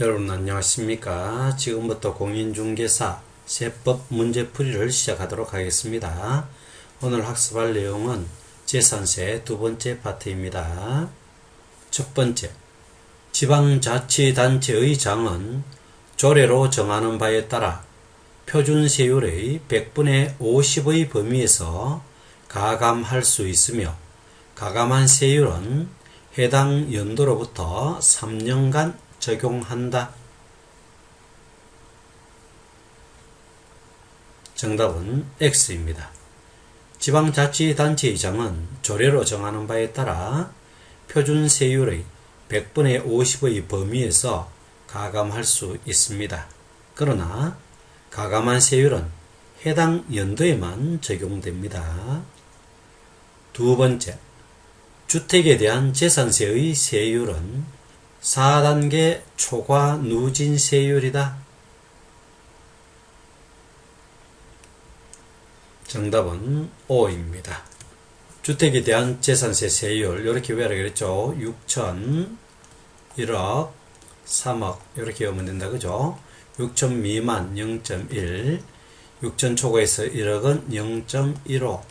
여러분 안녕하십니까. 지금부터 공인중개사 세법 문제풀이를 시작하도록 하겠습니다. 오늘 학습할 내용은 재산세 두 번째 파트입니다. 첫 번째, 지방자치단체의 장은 조례로 정하는 바에 따라 표준세율의 100분의 50의 범위에서 가감할 수 있으며 가감한 세율은 해당 연도로부터 3년간 적용한다. 정답은 X입니다. 지방자치단체의 장은 조례로 정하는 바에 따라 표준세율의 100분의 50의 범위에서 가감할 수 있습니다. 그러나 가감한 세율은 해당 연도에만 적용됩니다. 두 번째, 주택에 대한 재산세의 세율은 4단계 초과 누진 세율이다. 정답은 O입니다. 주택에 대한 재산세 세율 이렇게 외우라 그랬죠. 6천, 1억, 3억 이렇게 외우면 된다. 그죠? 6천 미만 0.1, 6천 초과에서 1억은 0.15,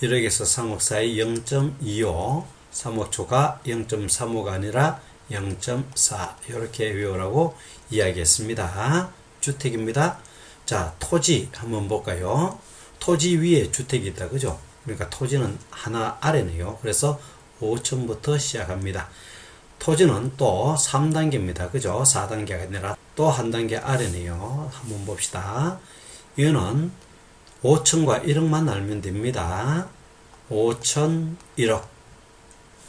1억에서 3억 사이 0.25, 3억 초과 0.35가 아니라 0.4 이렇게 외우라고 이야기했습니다. 주택입니다. 자, 토지 한번 볼까요? 토지 위에 주택이 있다. 그죠? 그러니까 토지는 하나 아래네요. 그래서 5천부터 시작합니다. 토지는 또 3단계입니다. 그죠? 4단계가 아니라 또 한 단계 아래네요. 한번 봅시다. 이거는 5천과 1억만 알면 됩니다. 5천, 1억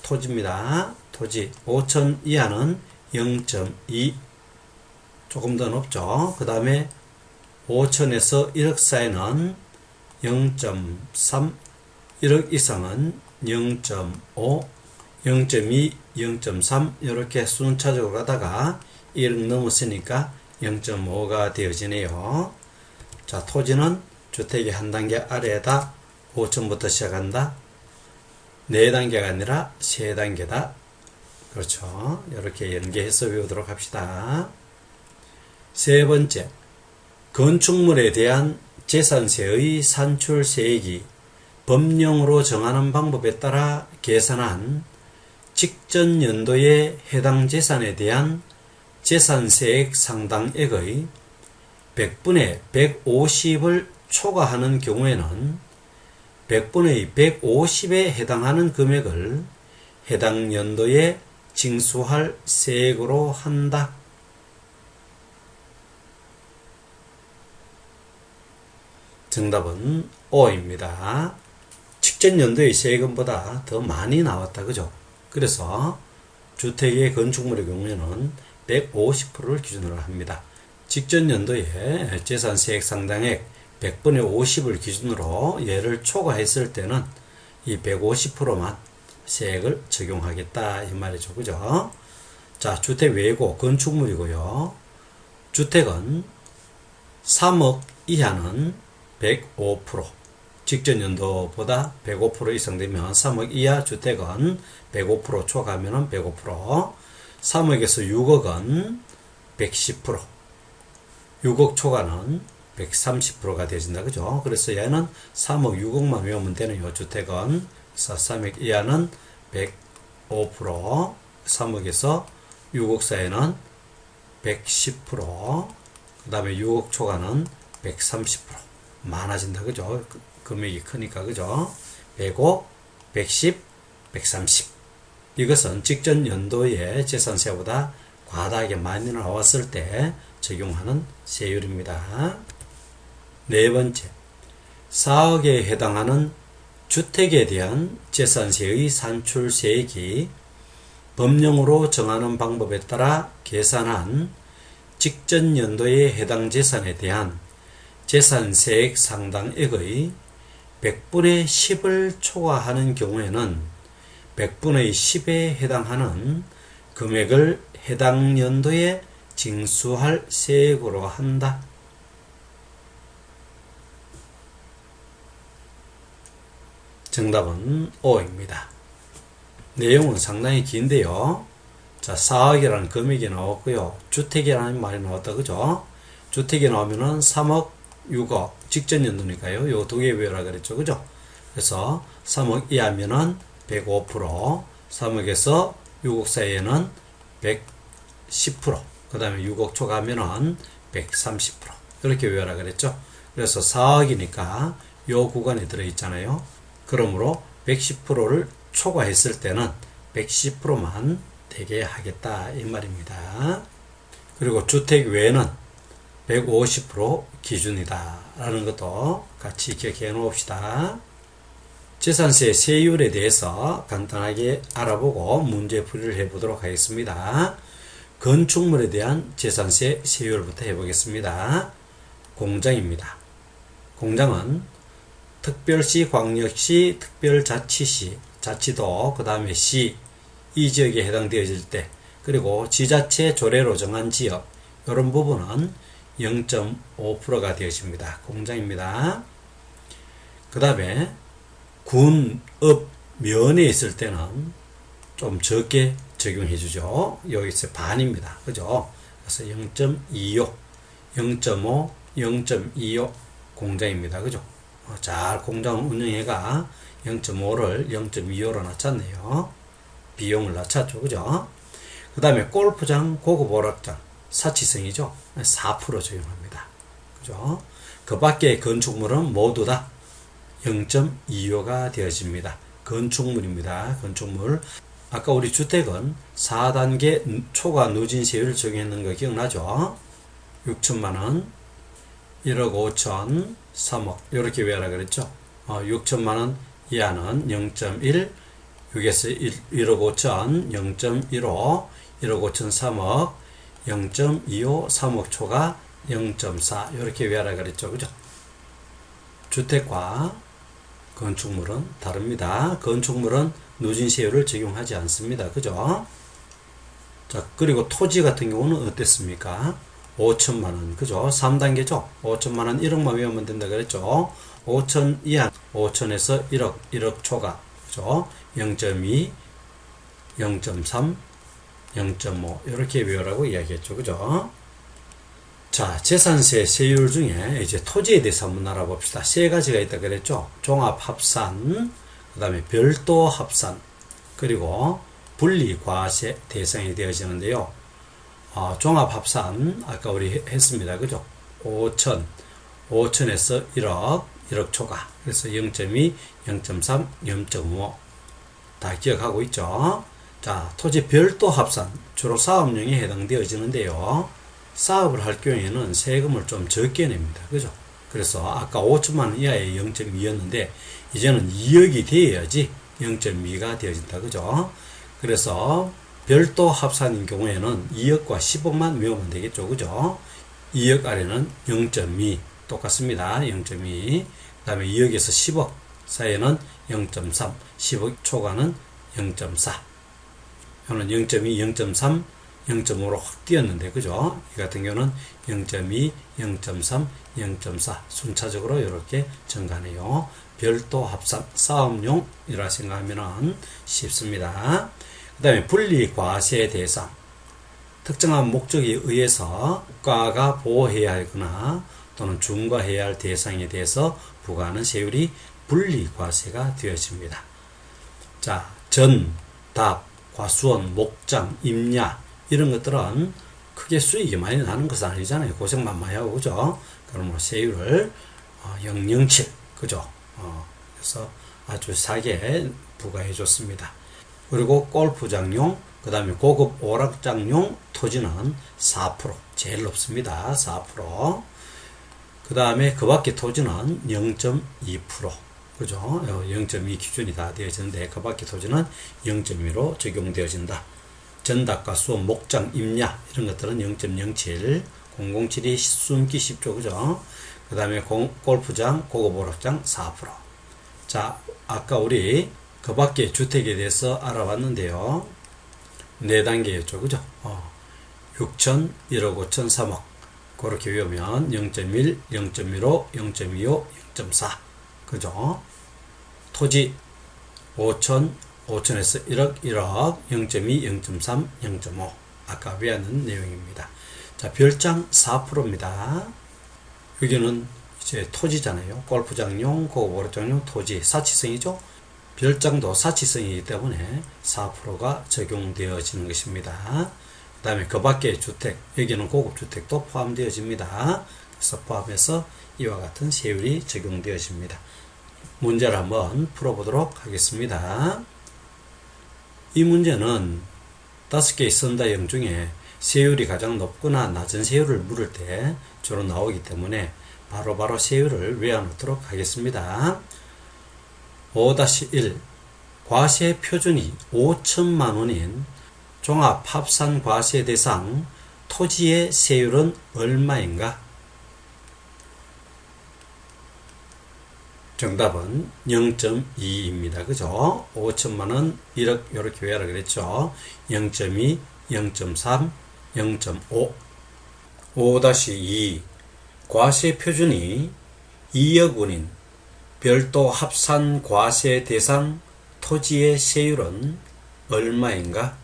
토지입니다. 토지 5천 이하는 0.2 조금 더 높죠. 그 다음에 5천에서 1억 사이는 0.3, 1억 이상은 0.5, 0.2, 0.3 이렇게 순차적으로 가다가 1억 넘었으니까 0.5가 되어지네요. 자, 토지는 주택의 한 단계 아래에다 5천부터 시작한다. 4단계가 아니라 3단계다. 그렇죠. 이렇게 연계해서 외우도록 합시다. 세 번째, 건축물에 대한 재산세의 산출세액이 법령으로 정하는 방법에 따라 계산한 직전 연도에 해당 재산에 대한 재산세액 상당액의 100분의 150을 초과하는 경우에는 100분의 150에 해당하는 금액을 해당 연도에 징수할 세액으로 한다. 정답은 O입니다. 직전 연도의 세금보다 더 많이 나왔다. 그죠? 그래서 주택의 건축물의 경우에는 150%를 기준으로 합니다. 직전 연도에 재산세액 상당액 100분의 50을 기준으로 얘를 초과했을 때는 이 150%만 세액을 적용하겠다 이 말이죠. 그죠? 자, 주택 외고 건축물이고요. 주택은 3억 이하는 105%, 직전 연도보다 105% 이상 되면 3억 이하 주택은 105% 초과하면 105%, 3억에서 6억은 110%, 6억 초과는 130%가 되어진다. 그죠? 그래서 얘는 3억, 6억만 외우면 되네요. 주택은. 그래서 3억 이하는 105%, 3억에서 6억 사이는 110%, 그 다음에 6억 초과는 130% 많아진다. 그죠? 금액이 크니까. 그죠? 105, 110, 130. 이것은 직전 연도의 재산세보다 과다하게 많이 나왔을 때 적용하는 세율입니다. 네 번째, 4억에 해당하는 주택에 대한 재산세의 산출세액이 법령으로 정하는 방법에 따라 계산한 직전 연도에 해당 재산에 대한 재산세액 상당액의 100분의 10을 초과하는 경우에는 100분의 10에 해당하는 금액을 해당 연도에 징수할 세액으로 한다. 정답은 O입니다. 내용은 상당히 긴데요. 자, 4억이라는 금액이 나왔고요. 주택이라는 말이 나왔다. 그죠? 주택이 나오면은 3억, 6억, 직전 연도니까요. 요 두 개 외우라 그랬죠. 그죠? 그래서 3억 이하면은 105%, 3억에서 6억 사이에는 110%, 그 다음에 6억 초과하면은 130%. 이렇게 외우라 그랬죠. 그래서 4억이니까 요 구간에 들어있잖아요. 그러므로 110%를 초과했을 때는 110%만 되게 하겠다 이 말입니다. 그리고 주택 외에는 150% 기준이다 라는 것도 같이 기억해 놓읍시다. 재산세 세율에 대해서 간단하게 알아보고 문제풀이를 해보도록 하겠습니다. 건축물에 대한 재산세 세율부터 해보겠습니다. 공장입니다. 공장은 특별시, 광역시, 특별자치시, 자치도, 그 다음에 시, 이 지역에 해당되어질 때, 그리고 지자체 조례로 정한 지역, 이런 부분은 0.5%가 되어집니다. 공장입니다. 그 다음에 군, 업, 면에 있을 때는 좀 적게 적용해 주죠. 여기서 반입니다. 그죠? 그래서 0.25, 0.5, 0.25 공장입니다. 그죠? 잘 공장 운영해가 0.5를 0.25로 낮췄네요. 비용을 낮췄죠. 그죠? 그 다음에 골프장, 고급 오락장, 사치성이죠. 4% 적용합니다. 그죠? 그 밖에 건축물은 모두 다 0.25가 되어집니다. 건축물입니다. 건축물. 아까 우리 주택은 4단계 초과 누진세율 적용했는 거 기억나죠? 6천만원, 1억 5천, 3억 이렇게 외우라 그랬죠? 6천만원 이하는 0.1, 6에서 1억 5천, 0.15, 1억 5천 3억, 0.25, 3억 초과 0.4 이렇게 외우라 그랬죠? 그죠? 주택과 건축물은 다릅니다. 건축물은 누진세율을 적용하지 않습니다. 그죠? 자, 그리고 토지 같은 경우는 어땠습니까? 5천만원, 그죠? 3단계죠? 5천만원 1억만 외우면 된다 그랬죠? 5천 이하, 5천에서 1억, 1억 초과, 그죠? 0.2, 0.3, 0.5, 이렇게 외우라고 이야기했죠. 그죠? 자, 재산세 세율 중에 이제 토지에 대해서 한번 알아봅시다. 세 가지가 있다 그랬죠? 종합합산, 그 다음에 별도 합산, 그리고 분리과세 대상이 되어지는데요. 종합합산, 아까 우리 했습니다. 그죠? 5천, 5천에서 1억, 1억 초과. 그래서 0.2, 0.3, 0.5. 다 기억하고 있죠? 자, 토지 별도 합산, 주로 사업용에 해당되어지는데요. 사업을 할 경우에는 세금을 좀 적게 냅니다. 그죠? 그래서 아까 5천만원 이하의 0.2였는데, 이제는 2억이 되어야지 0.2가 되어진다. 그죠? 그래서 별도 합산인 경우에는 2억과 10억만 외우면 되겠죠. 그죠? 2억 아래는 0.2 똑같습니다. 0.2. 그 다음에 2억에서 10억 사이에는 0.3, 10억 초과는 0.4. 이거는 0.2, 0.3, 0.5로 확 뛰었는데, 그죠? 이 같은 경우는 0.2, 0.3, 0.4 순차적으로 이렇게 증가하네요. 별도 합산, 사업용이라 생각하면 쉽습니다. 그 다음에 분리과세 대상. 특정한 목적에 의해서 국가가 보호해야 하거나 또는 중과해야 할 대상에 대해서 부과하는 세율이 분리과세가 되어집니다. 자, 전, 답, 과수원, 목장, 임야 이런 것들은 크게 수익이 많이 나는 것은 아니잖아요. 고생만 많이 하고, 그죠? 그러므로 세율을 007, 그죠? 그래서 아주 싸게 부과해 줬습니다. 그리고 골프장용, 그 다음에 고급 오락장용 토지는 4%, 제일 높습니다. 4%. 그 다음에 그 밖에 토지는 0.2%, 그죠? 0.2 기준이 다 되어지는데 그 밖에 토지는 0.2로 적용되어진다. 전답과 수원, 목장, 임야 이런 것들은 0.07, 007이 숨기 쉽죠. 그죠? 그 다음에 골프장, 고급 오락장 4%. 자, 아까 우리 그 밖에 주택에 대해서 알아봤는데요. 4단계였죠. 그죠? 6천, 1억 5천, 3억. 그렇게 외우면 0.1, 0.15, 0.25, 0.4. 그죠? 토지 5천, 5천에서 1억, 1억, 0.2, 0.3, 0.5. 아까 외우는 내용입니다. 자, 별장 4%입니다. 여기는 이제 토지잖아요. 골프장용, 고급오락장용 토지, 사치성이죠. 별장도 사치성이기 때문에 4%가 적용되어지는 것입니다. 그 다음에 그 밖의 주택, 여기는 고급주택도 포함되어집니다. 그래서 포함해서 이와 같은 세율이 적용되어집니다. 문제를 한번 풀어보도록 하겠습니다. 이 문제는 5개의 선다형 중에 세율이 가장 높거나 낮은 세율을 물을 때 주로 나오기 때문에 바로바로 세율을 외워놓도록 하겠습니다. 5-1 과세 표준이 5천만 원인 종합합산 과세 대상 토지의 세율은 얼마인가? 정답은 0.2입니다. 그죠? 5천만원, 1억, 이렇게 외우라 그랬죠? 0.2, 0.3, 0.5. 5-2. 과세 표준이 2억 원인 별도 합산 과세 대상 토지의 세율은 얼마인가?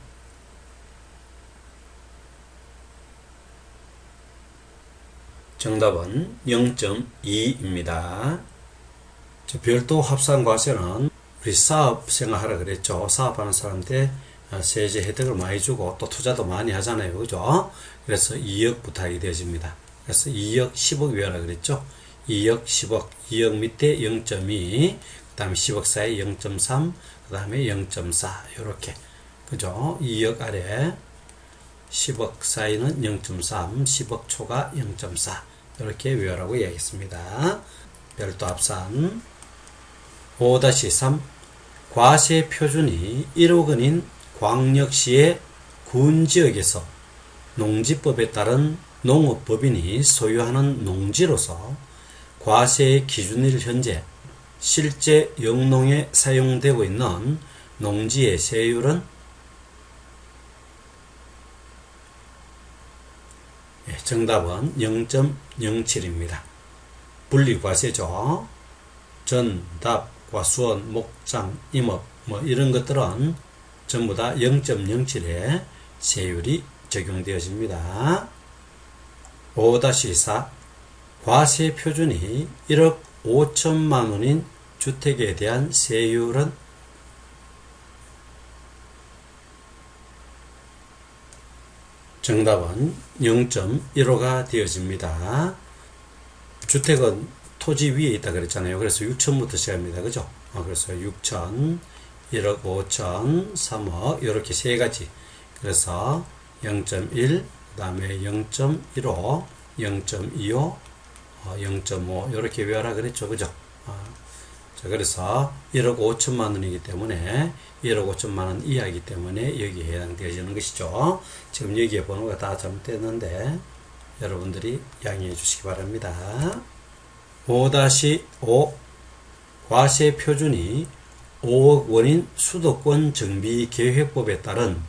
정답은 0.2입니다. 별도 합산 과세는 우리 사업 생활하라 그랬죠. 사업하는 사람한테 세제 혜택을 많이 주고 또 투자도 많이 하잖아요. 그죠? 그래서 2억부터 하게 되어집니다. 그래서 2억, 10억 외우라 그랬죠. 2억, 10억, 2억 밑에 0.2, 그 다음에 10억 사이 0.3, 그 다음에 0.4, 요렇게. 그죠? 2억 아래 10억 사이는 0.3, 10억 초가 0.4. 이렇게 외우라고 이야기했습니다. 별도 합산. 5-3 과세 표준이 1억 원인 광역시의 군지역에서 농지법에 따른 농업법인이 소유하는 농지로서 과세의 기준일 현재 실제 영농에 사용되고 있는 농지의 세율은 정답은 0.07입니다. 분리과세죠. 전, 답, 과수원, 목장, 임업 뭐 이런 것들은 전부 다 0.07의 세율이 적용되어집니다. 5-4 과세 표준이 1억 5천만 원인 주택에 대한 세율은 정답은 0.15가 되어집니다. 주택은 토지 위에 있다 그랬잖아요. 그래서 6천부터 시작합니다. 그죠? 그래서 6천, 1억 5천, 3억 이렇게 세 가지. 그래서 0.1, 그 다음에 0.15, 0.25, 0.5 이렇게 외워라 그랬죠. 그죠? 자, 그래서 1억 5천만 원이기 때문에 1억 5천만 원 이하이기 때문에 여기에 해당되어지는 것이죠. 지금 여기에 번호가 다 잘못됐는데 여러분들이 양해해 주시기 바랍니다. 5-5 과세 표준이 5억 원인 수도권 정비 계획법에 따른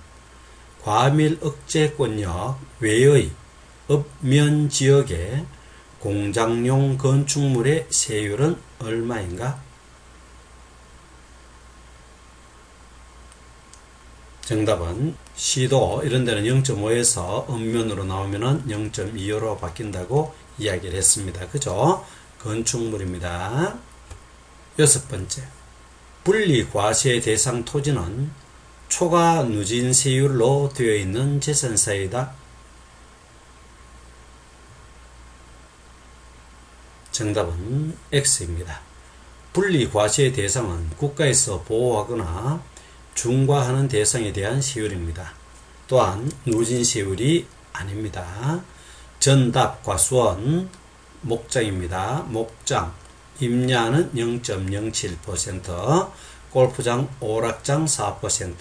과밀 억제권역 외의 읍면 지역의 공장용 건축물의 세율은 얼마인가? 정답은 시도 이런 데는 0.5에서 읍면으로 나오면은 0.25로 바뀐다고 이야기를 했습니다. 그죠? 건축물입니다. 6번째. 분리과세 대상 토지는 초과 누진 세율로 되어 있는 재산사이다. 정답은 X입니다. 분리과세 대상은 국가에서 보호하거나 중과하는 대상에 대한 세율입니다. 또한 누진세율이 아닙니다. 전답 과수원 목장입니다. 목장 임야는 0.07%, 골프장 오락장 4%,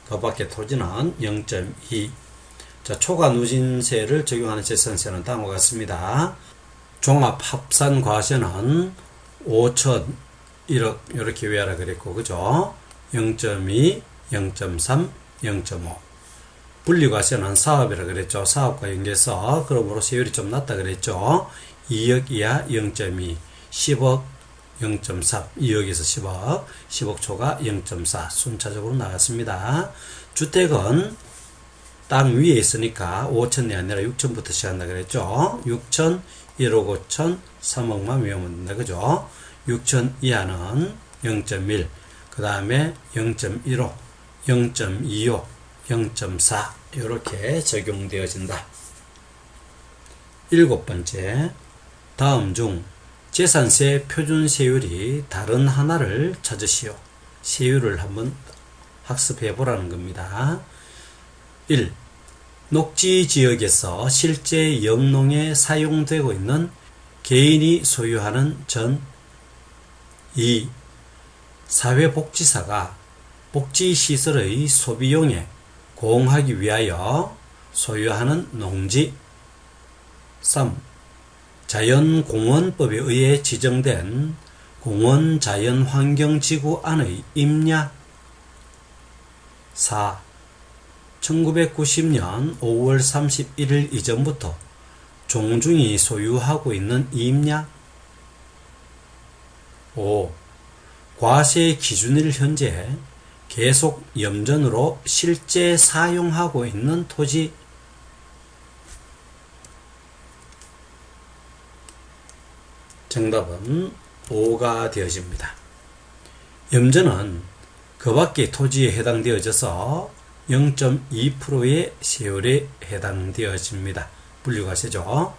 그 밖에 토지는 0.2. 자, 초과 누진세를 적용하는 재산세는 다음과 같습니다. 종합합산과세는 5천, 1억 이렇게 외워라 그랬고, 그죠? 0.2, 0.3, 0.5. 분리과세는 사업이라 그랬죠. 사업과 연계해서 그러므로 세율이 좀 낮다 그랬죠. 2억 이하 0.2, 10억 0.3, 2억에서 10억, 10억 초과 0.4 순차적으로 나왔습니다. 주택은 땅 위에 있으니까 5천이 아니라 6천부터 시작한다 그랬죠. 6천, 1억 5천, 3억만 외우면 된다 그죠. 6천 이하는 0.1, 그 다음에 0.15, 0.25, 0.4 이렇게 적용되어진다. 일곱 번째, 다음 중 재산세 표준 세율이 다른 하나를 찾으시오. 세율을 한번 학습해 보라는 겁니다. 1. 녹지지역에서 실제 영농에 사용되고 있는 개인이 소유하는 전. 2. 사회복지사가 복지시설의 소비용에 공하기 위하여 소유하는 농지. 3. 자연공원법에 의해 지정된 공원자연환경지구 안의 임야. 4. 1990년 5월 31일 이전부터 종중이 소유하고 있는 임야. 5. 과세 기준일 현재 계속 염전으로 실제 사용하고 있는 토지. 정답은 5가 되어집니다. 염전은 그 밖의 토지에 해당되어져서 0.2%의 세율에 해당되어집니다. 분류과세죠.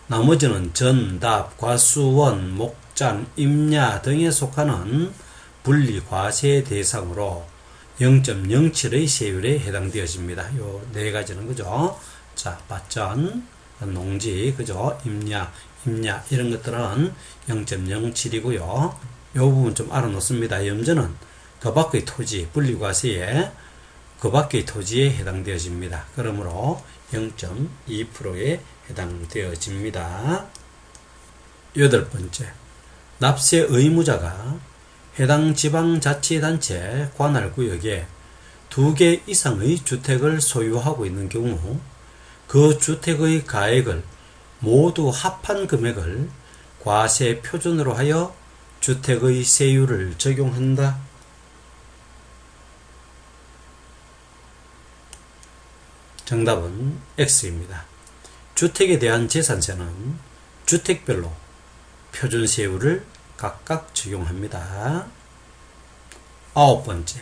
나머지는 전, 답, 과수원, 목장, 임야 등에 속하는 분리과세 대상으로 0.07의 세율에 해당되어집니다. 요 네 가지는 그죠? 자, 밭전, 농지, 그죠? 임야 이런 것들은 0.07이고요. 요 부분 좀 알아놓습니다. 염전은 그 밖의 토지, 분리과세에 그 밖의 토지에 해당되어집니다. 그러므로 0.2%에 해당되어집니다. 여덟 번째, 납세 의무자가 해당 지방자치단체 관할구역에 2개 이상의 주택을 소유하고 있는 경우 그 주택의 가액을 모두 합한 금액을 과세 표준으로 하여 주택의 세율을 적용한다. 정답은 X입니다. 주택에 대한 재산세는 주택별로 표준세율을 각각 적용합니다. 아홉 번째,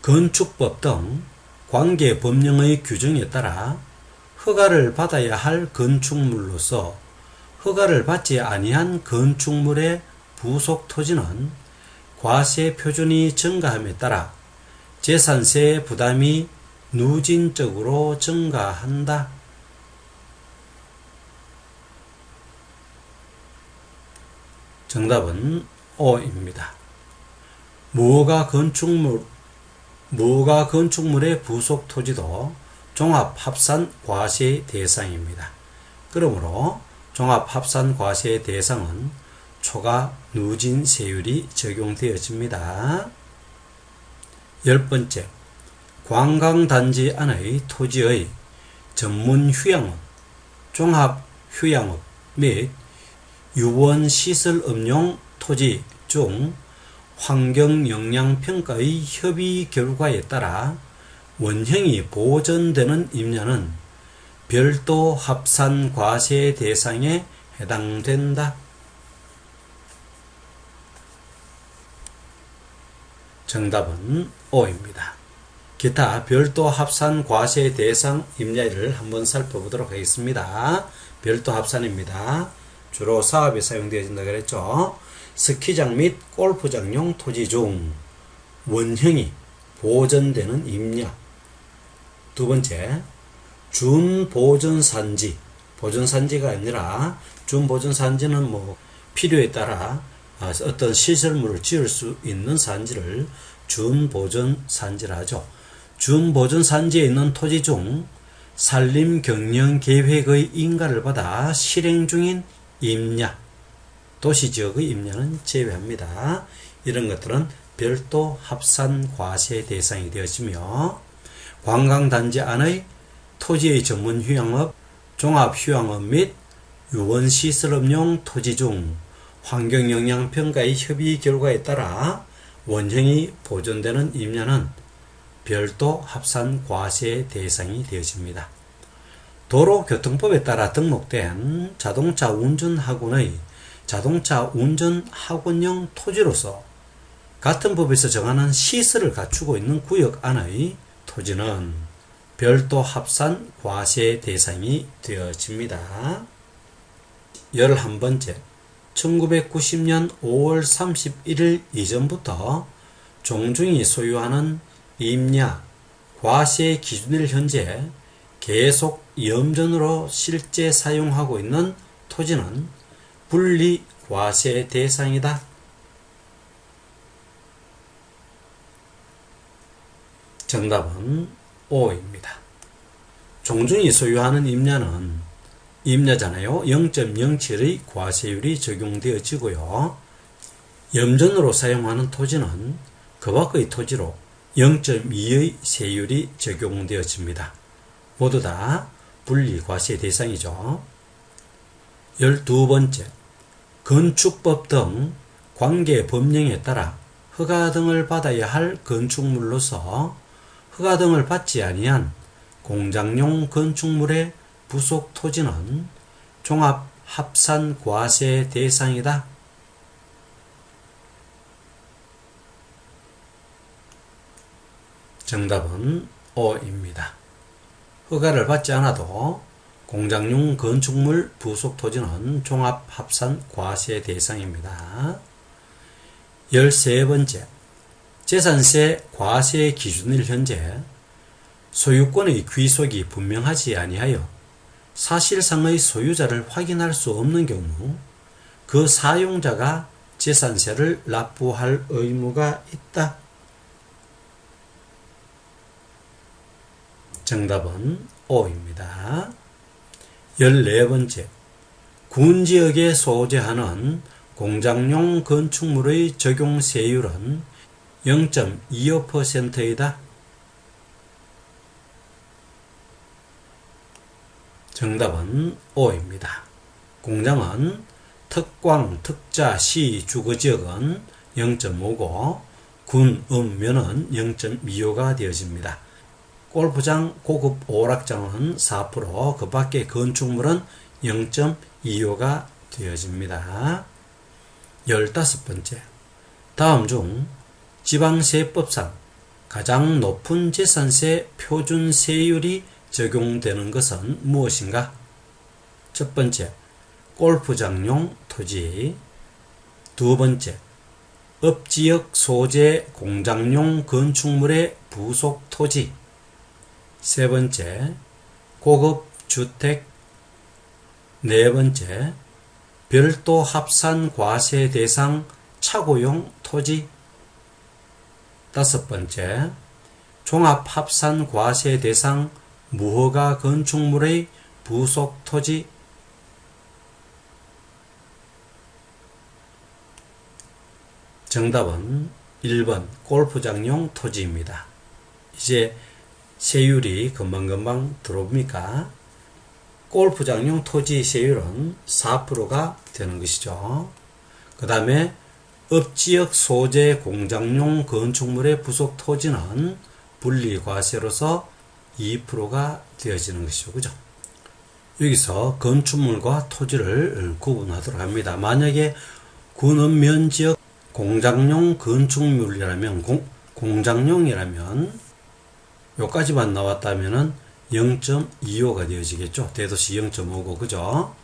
건축법 등 관계법령의 규정에 따라 허가를 받아야 할 건축물로서 허가를 받지 아니한 건축물의 부속 토지는 과세 표준이 증가함에 따라 재산세 부담이 누진적으로 증가한다. 정답은 O입니다. 무허가 건축물의 부속 토지도 종합합산 과세 대상입니다. 그러므로 종합합산 과세 대상은 초과 누진 세율이 적용되어집니다. 열 번째, 관광단지 안의 토지의 전문휴양업, 종합휴양업 및 유원시설업용 토지 중 환경영향평가의 협의 결과에 따라 원형이 보전되는 임야는 별도 합산 과세 대상에 해당된다. 정답은 O입니다. 기타 별도 합산 과세 대상 임야를 한번 살펴보도록 하겠습니다. 별도 합산입니다. 주로 사업에 사용되어진다 그랬죠. 스키장 및 골프장용 토지 중 원형이 보전되는 임야. 두 번째, 준보전산지. 보전산지가 아니라 준보전산지는 뭐 필요에 따라 어떤 시설물을 지을 수 있는 산지를 준보전산지라 하죠. 준보전산지에 있는 토지 중 산림경영계획의 인가를 받아 실행 중인 임야, 도시지역의 임야는 제외합니다. 이런 것들은 별도 합산 과세 대상이 되어지며 관광단지 안의 토지의 전문휴양업, 종합휴양업 및 유원시설업용 토지 중 환경영향평가의 협의 결과에 따라 원형이 보존되는 임야는 별도 합산 과세 대상이 되어집니다. 도로교통법에 따라 등록된 자동차 운전학원의 자동차 운전학원용 토지로서 같은 법에서 정하는 시설을 갖추고 있는 구역 안의 토지는 별도 합산 과세 대상이 되어집니다. 11번째, 1990년 5월 31일 이전부터 종중이 소유하는 임야, 과세 기준일 현재 계속 염전으로 실제 사용하고 있는 토지는 분리 과세 대상이다. 정답은 O입니다. 종중이 소유하는 임야는 임야잖아요. 0.07의 과세율이 적용되어지고요. 염전으로 사용하는 토지는 그 밖의 토지로 0.2의 세율이 적용되어집니다. 모두 다 분리과세 대상이죠. 12번째, 건축법 등 관계 법령에 따라 허가 등을 받아야 할 건축물로서 허가 등을 받지 아니한 공장용 건축물의 부속 토지는 종합합산과세 대상이다. 정답은 O입니다. 허가를 받지 않아도 공장용 건축물 부속 토지는 종합합산과세 대상입니다. 13번째, 재산세 과세 기준일 현재 소유권의 귀속이 분명하지 아니하여 사실상의 소유자를 확인할 수 없는 경우 그 사용자가 재산세를 납부할 의무가 있다. 정답은 O입니다. 14번째, 군지역에 소재하는 공장용 건축물의 적용세율은 0.25%이다. 정답은 O입니다. 공장은 특광, 특자, 시, 주거지역은 0.5고 군, 읍면은 0.25가 되어집니다. 골프장, 고급 오락장은 4%, 그 밖의 건축물은 0.25가 되어집니다. 15번째, 다음 중 지방세법상 가장 높은 재산세 표준세율이 적용되는 것은 무엇인가? 첫 번째, 골프장용 토지. 두 번째, 읍지역 소재 공장용 건축물의 부속 토지. 세 번째, 고급 주택. 네 번째, 별도 합산 과세 대상 차고용 토지. 다섯 번째, 종합 합산 과세 대상 무허가 건축물의 부속 토지. 정답은 1번 골프장용 토지입니다. 이제 세율이 금방금방 들어옵니까? 골프장용 토지 세율은 4%가 되는 것이죠. 그 다음에 읍지역 소재 공장용 건축물의 부속 토지는 분리과세로서 2%가 되어지는 것이죠. 그죠? 여기서 건축물과 토지를 구분하도록 합니다. 만약에 군읍면 지역 공장용 건축물이라면 공장용이라면 요까지만 나왔다면은 0.25가 되어지겠죠. 대도시 0.5고 그죠?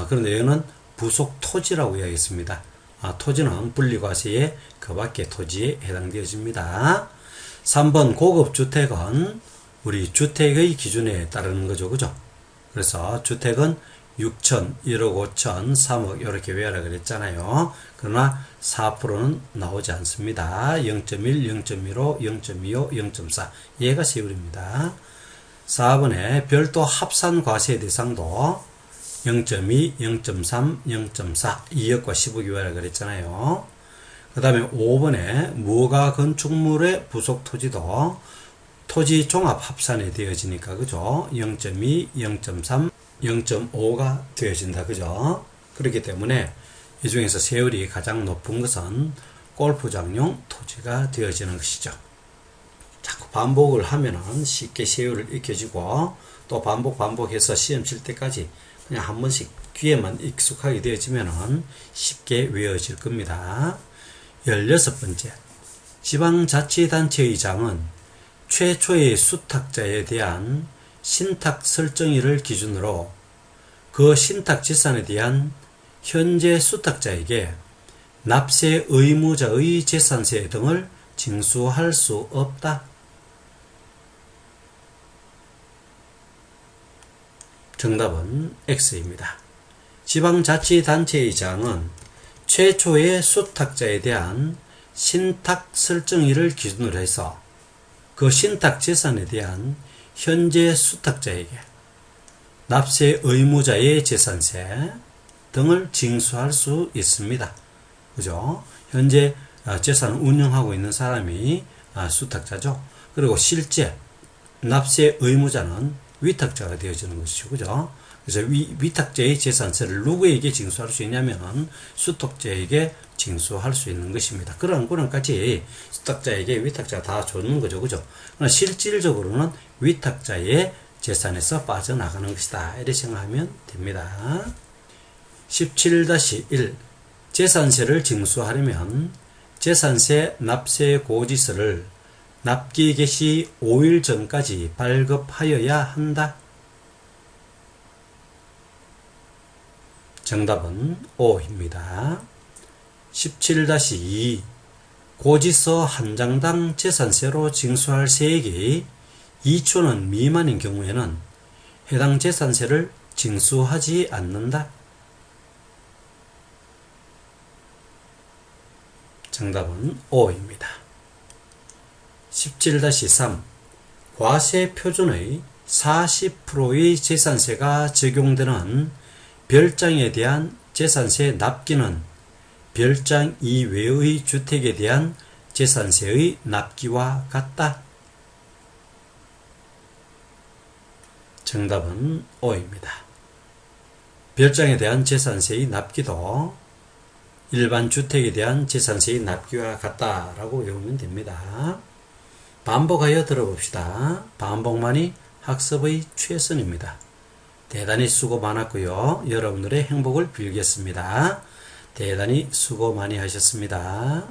그런데 여기는 부속 토지라고 이야기했습니다. 토지는 분리과세의 그 밖의 토지에 해당되어집니다. 3번 고급주택은 우리 주택의 기준에 따르는 거죠. 그죠? 그래서 주택은 6천, 1억 5천, 3억 이렇게 외우라 그랬잖아요. 그러나 4%는 나오지 않습니다. 0.1, 0.15, 0.25, 0.4 얘가 세율입니다. 4번에 별도 합산 과세 대상도 0.2, 0.3, 0.4 2억과 10억이 외우라 그랬잖아요. 그 다음에 5번에 무허가 건축물의 부속 토지도 토지 종합 합산이 되어지니까 그죠? 0.2, 0.3, 0.5가 되어진다. 그죠? 그렇기 때문에 이 중에서 세율이 가장 높은 것은 골프장용 토지가 되어지는 것이죠. 자꾸 반복을 하면은 쉽게 세율을 익혀지고 또 반복해서 시험 칠 때까지 그냥 한 번씩 귀에만 익숙하게 되어지면은 쉽게 외워질 겁니다. 16번째. 지방자치단체의장은 최초의 수탁자에 대한 신탁 설정일을 기준으로 그 신탁 재산에 대한 현재 수탁자에게 납세 의무자의 재산세 등을 징수할 수 없다. 정답은 X입니다. 지방자치단체의장은 최초의 수탁자에 대한 신탁 설정일을 기준으로 해서 그 신탁 재산에 대한 현재 수탁자에게 납세 의무자의 재산세 등을 징수할 수 있습니다. 그죠? 현재 재산을 운영하고 있는 사람이 수탁자죠. 그리고 실제 납세 의무자는 위탁자가 되어지는 것이죠. 그죠? 그래서 위탁자의 재산세를 누구에게 징수할 수 있냐면 수탁자에게 징수할 수 있는 것입니다. 그런 거는까지 수탁자에게 위탁자가 다 주는 거죠. 그죠? 그러나 실질적으로는 위탁자의 재산에서 빠져나가는 것이다. 이렇게 생각하면 됩니다. 17-1 재산세를 징수하려면 재산세 납세 고지서를 납기 개시 5일 전까지 발급하여야 한다. 정답은 O입니다. 17-2 고지서 한 장당 재산세로 징수할 세액이 2,000원 미만인 경우에는 해당 재산세를 징수하지 않는다. 정답은 O입니다. 17-3 과세 표준의 40%의 재산세가 적용되는 별장에 대한 재산세 납기는 별장 이외의 주택에 대한 재산세의 납기와 같다. 정답은 O입니다. 별장에 대한 재산세의 납기도 일반 주택에 대한 재산세의 납기와 같다라고 외우면 됩니다. 반복하여 들어봅시다. 반복만이 학습의 최선입니다. 대단히 수고 많았고요. 여러분들의 행복을 빌겠습니다. 대단히 수고 많이 하셨습니다.